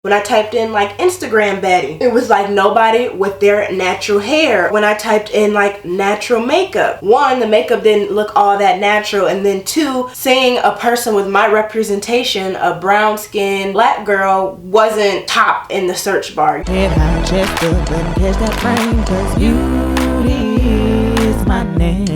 When I typed in like Instagram baddie, it was like nobody with their natural hair. When I typed in like natural makeup, one, the makeup didn't look all that natural, and then two, seeing a person with my representation, a brown skinned black girl, wasn't top in the search bar. And I just couldn't catch that brain, 'cause beauty is my name.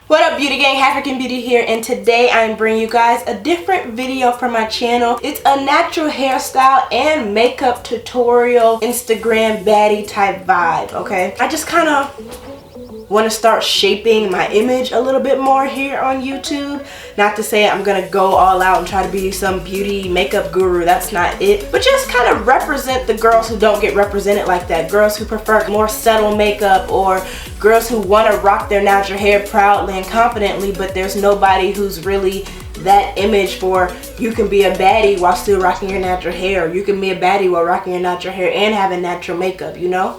What up, beauty gang? African Beauty here, and today I'm bringing you guys a different video from my channel. It's a natural hairstyle and makeup tutorial, Instagram baddie type vibe, okay? I just kind of want to start shaping my image a little bit more here on YouTube. Not to say I'm gonna go all out and try to be some beauty makeup guru, that's not it, but just kind of represent the girls who don't get represented like that, girls who prefer more subtle makeup, or girls who want to rock their natural hair proudly and confidently, but there's nobody who's really that image for you can be a baddie while still rocking your natural hair, or you can be a baddie while rocking your natural hair and having natural makeup, you know?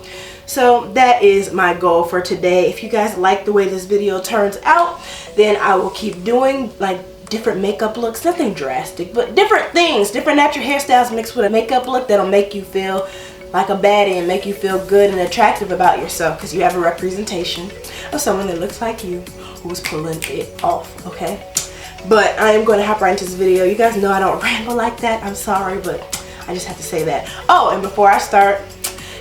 So that is my goal for today. If you guys like the way this video turns out, then I will keep doing like different makeup looks, nothing drastic, but different things, different natural hairstyles mixed with a makeup look that'll make you feel like a baddie and make you feel good and attractive about yourself, because you have a representation of someone that looks like you who's pulling it off, okay? But I am going to hop right into this video. You guys know I don't ramble like that. I'm sorry, but I just have to say that. Oh, and before I start,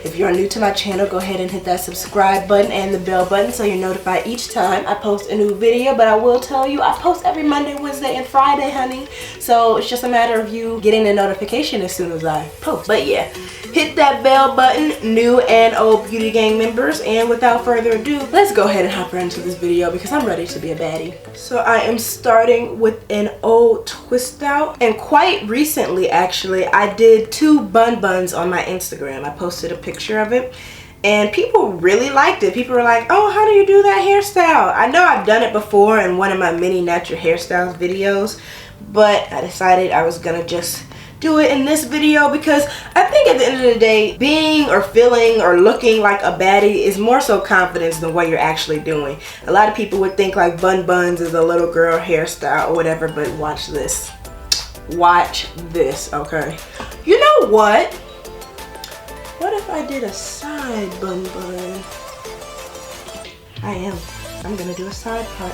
if you're new to my channel, go ahead and hit that subscribe button and the bell button so you're notified each time I post a new video. But I will tell you, I post every Monday, Wednesday, and Friday, honey. So it's just a matter of you getting the notification as soon as I post. But yeah, hit that bell button, new and old beauty gang members. And without further ado, let's go ahead and hop right into this video because I'm ready to be a baddie. So I am starting with an old twist out. And quite recently, actually, I did 2 bun buns on my Instagram. I posted a picture of it and people really liked it. People were like, oh, how do you do that hairstyle? I know I've done it before in one of my mini natural hairstyles videos, but I decided I was gonna just do it in this video because I think at the end of the day, being or feeling or looking like a baddie is more so confidence than what you're actually doing. A lot of people would think like bun buns is a little girl hairstyle or whatever, but watch this. Watch this, okay? You know what? What if I did a side bun? I'm gonna do a side part.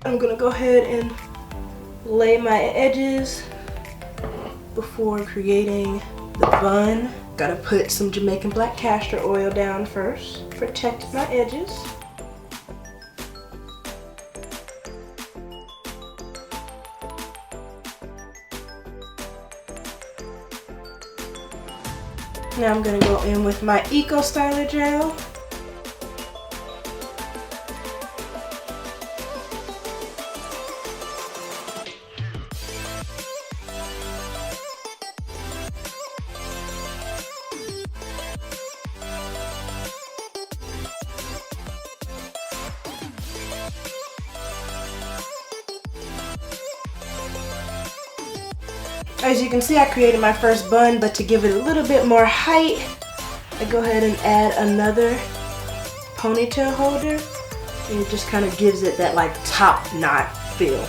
I'm gonna go ahead and lay my edges before creating the bun. Gotta put some Jamaican black castor oil down first, protect my edges. Now I'm gonna go in with my Eco Styler gel. As you can see, I created my first bun, but to give it a little bit more height, I go ahead and add another ponytail holder, and it just kind of gives it that like top knot feel.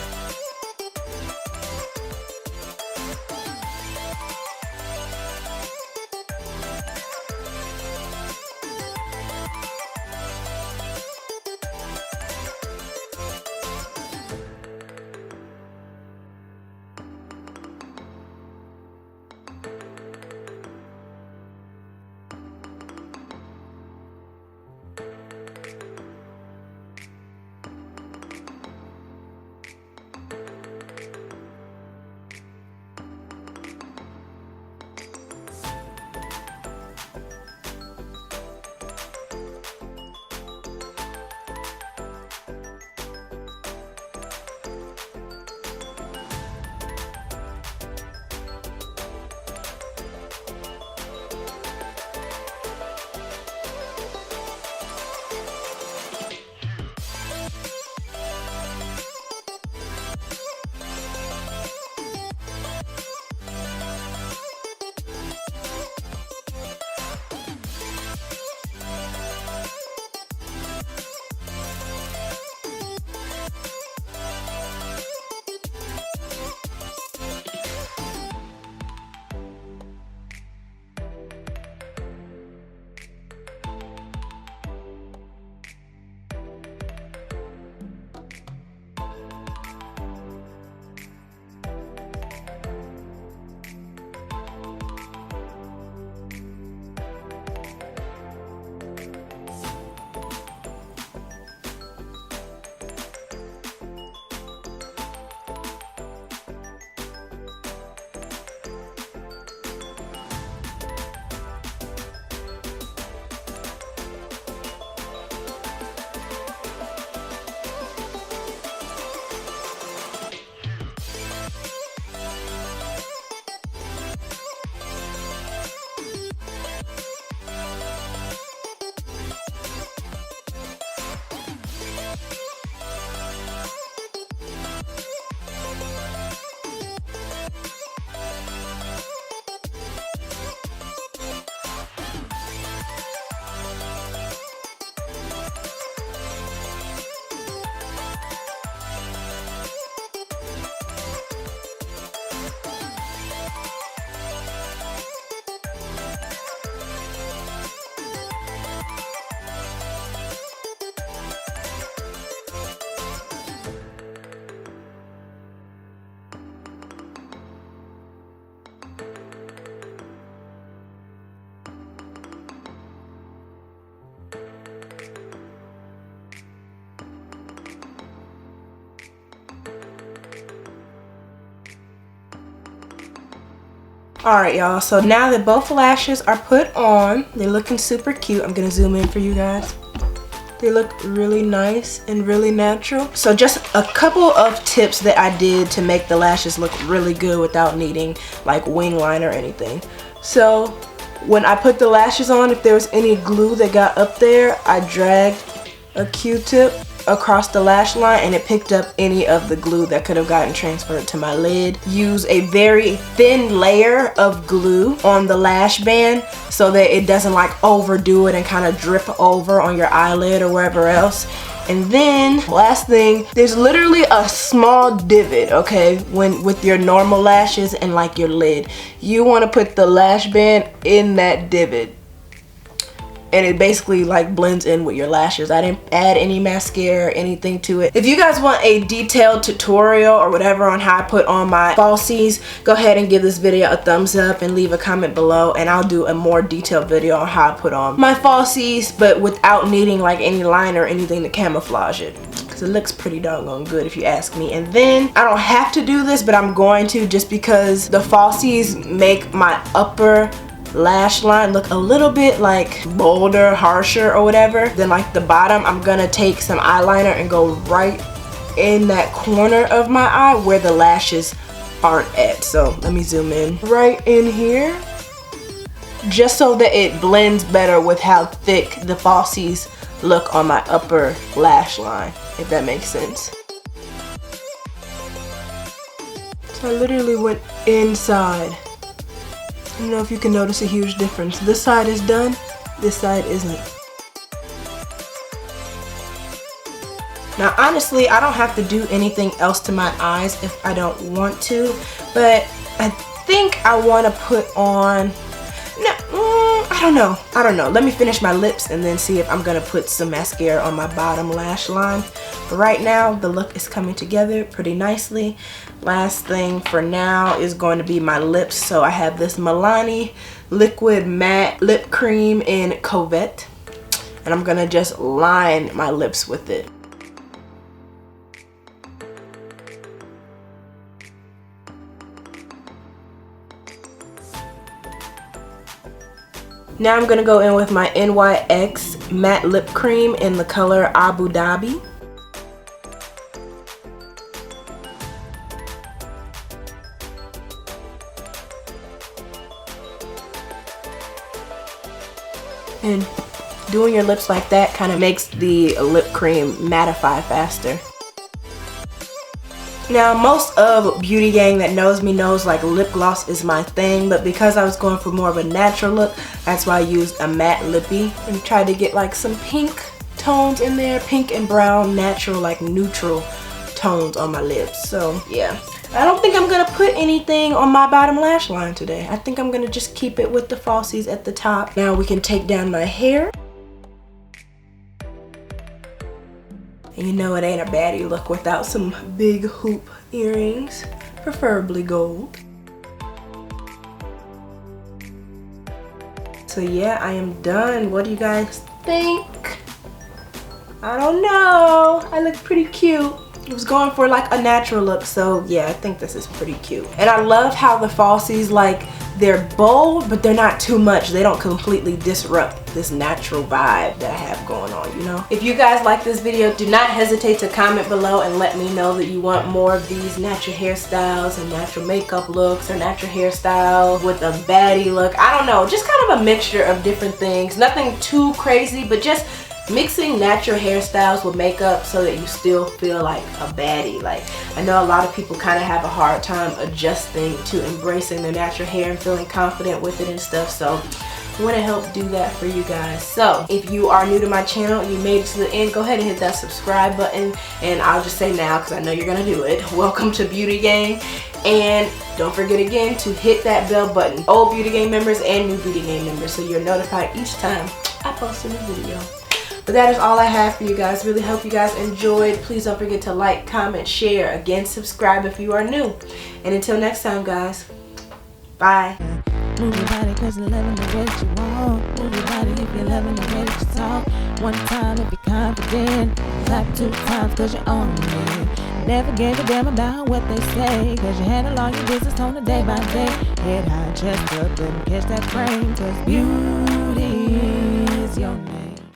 Alright, y'all, so now that both lashes are put on, they're looking super cute. I'm gonna zoom in for you guys. They look really nice and really natural. So just a couple of tips that I did to make the lashes look really good without needing like wing line or anything. So when I put the lashes on, if there was any glue that got up there, I dragged a Q-tip across the lash line and it picked up any of the glue that could have gotten transferred to my lid. Use a very thin layer of glue on the lash band so that it doesn't like overdo it and kind of drip over on your eyelid or wherever else. And then last thing, there's literally a small divot, okay, with your normal lashes and like your lid. You want to put the lash band in that divot. And it basically like blends in with your lashes. I didn't add any mascara or anything to it. If you guys want a detailed tutorial or whatever on how I put on my falsies, go ahead and give this video a thumbs up and leave a comment below, and I'll do a more detailed video on how I put on my falsies, but without needing like any line or anything to camouflage it. Because it looks pretty doggone good if you ask me. And then I don't have to do this, but I'm going to, just because the falsies make my upper lash line look a little bit like bolder, harsher or whatever than like the bottom. I'm gonna take some eyeliner and go right in that corner of my eye where the lashes aren't at. So let me zoom in right in here, just so that it blends better with how thick the falsies look on my upper lash line, if that makes sense. So I literally went inside. I don't know if you can notice a huge difference. This side is done, this side isn't. Now honestly, I don't have to do anything else to my eyes if I don't want to, but I think I want to put on, I don't know. Let me finish my lips and then see if I'm gonna put some mascara on my bottom lash line. But right now, the look is coming together pretty nicely. Last thing for now is going to be my lips. So I have this Milani liquid matte lip cream in Covet, and I'm gonna just line my lips with it. Now I'm gonna go in with my NYX matte lip cream in the color Abu Dhabi. And doing your lips like that kind of makes the lip cream mattify faster. Now, most of Beauty Gang that knows me knows like lip gloss is my thing, but because I was going for more of a natural look, that's why I used a matte lippy and tried to get like some pink tones in there, pink and brown, natural, like neutral tones on my lips. So yeah, I don't think I'm gonna put anything on my bottom lash line today. I think I'm gonna just keep it with the falsies at the top. Now we can take down my hair. And you know it ain't a baddie look without some big hoop earrings, preferably gold. So yeah, I am done. What do you guys think? I don't know. I look pretty cute. I was going for like a natural look, so yeah, I think this is pretty cute. And I love how the falsies, like, they're bold, but they're not too much. They don't completely disrupt this natural vibe that I have going on, you know? If you guys like this video, do not hesitate to comment below and let me know that you want more of these natural hairstyles and natural makeup looks, or natural hairstyle with a baddie look. I don't know, just kind of a mixture of different things. Nothing too crazy, but just mixing natural hairstyles with makeup so that you still feel like a baddie. Like, I know a lot of people kind of have a hard time adjusting to embracing their natural hair and feeling confident with it and stuff, so I want to help do that for you guys. So if you are new to my channel and you made it to the end, go ahead and hit that subscribe button, and I'll just say now because I know you're gonna do it, welcome to Beauty Gang. And don't forget again to hit that bell button, old Beauty Gang members and new Beauty Gang members, so you're notified each time I post a new video. But that is all I have for you guys. Really hope you guys enjoyed. Please don't forget to like, comment, share. Again, subscribe if you are new. And until next time, guys, bye. Move your body cause you're loving the way that you walk. Move your body if you're loving the way that you talk. One time if you're confident. Clap 2 times cause you're on it. Never gave a damn about what they say, cause you handle all your business on a day by day. Head high, chest up, and catch that frame, cause beauty is your name.